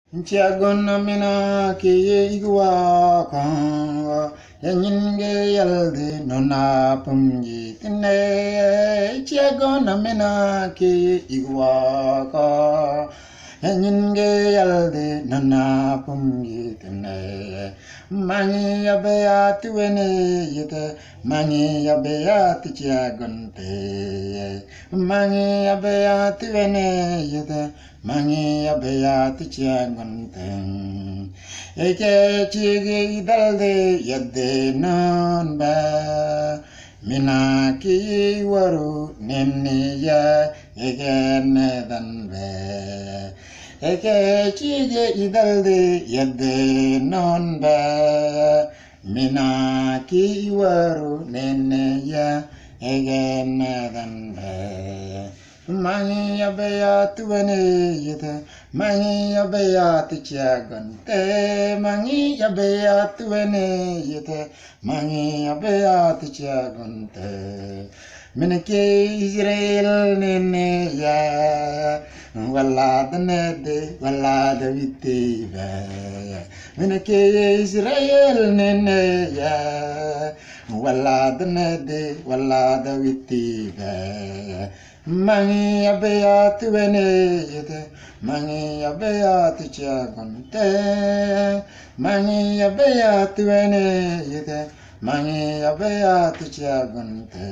Chiagonamina ki igwa kanga Yaninge yalde nona pumji tine Chiagonamina ki igwa ka Yaninge yalde nona pumji tine Mani yabaya tuwene yete Mani yabaya tichiagonte Mani yabaya tuwene yete Mani yabaya tichiagonte Eke chigi dalde yadde non ba Mina ki waru nemni ya ege nedan be Eke chigi dalde yadde non ba Mina ki waru nemni ya ege nedan be Mani yabaya tuwene yete Mani yabaya tichiagonte Mani yabaya tuwene yete Mani yabaya tichiagonte Minake Israel nene ya Walada nede walada viteva Minake Israel nene ya Walada nede walada viteva Mani yabaya tuwene yete Mani yabaya tichiagonte Mani yabaya tuwene yete Mani yabaya tichiagonte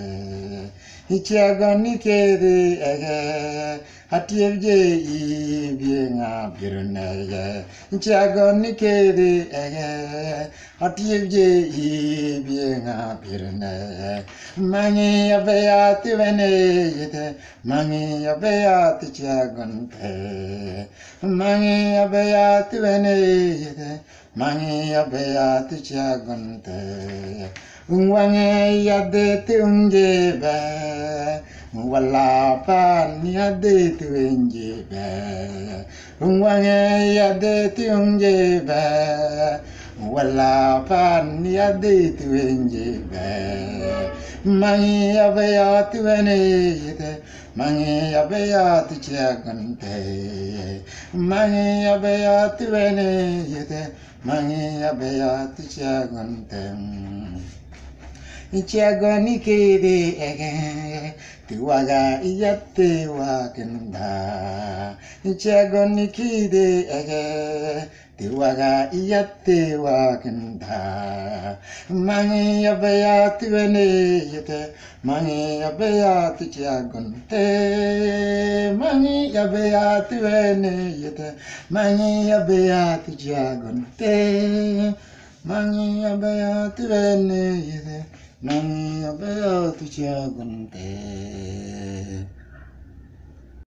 Ichiagoni kede ege Hatievje ibye nga birunege Ichiagoni kede ege Hatievje ibye nga birunege Mani yabaya tuwene yete Mani yabaya tichiagonte Mani yabaya tuwene yete Mani yabaya tichiagonte Wange yade tunjebe Wala pan yade tunjebe Wange yade tunjebe Wala pan yade tunjebe Mangi yabaya tuwene yete Mangi yabaya tichiagonte Mangi yabaya tuwene yete Mangi yabaya tichiagonte Ichiagoni kede ege Tiwaga iyate wakenda Ichiagoni kede ege Tiwaga iyate wakenda Mangi yabaya tuwene yete Mangi yabaya tichiagonte Mangi yabaya tuwene yete Mangi yabaya tichiagonte Mangi yabaya tuwene yete Mangi yabaya tichiagonte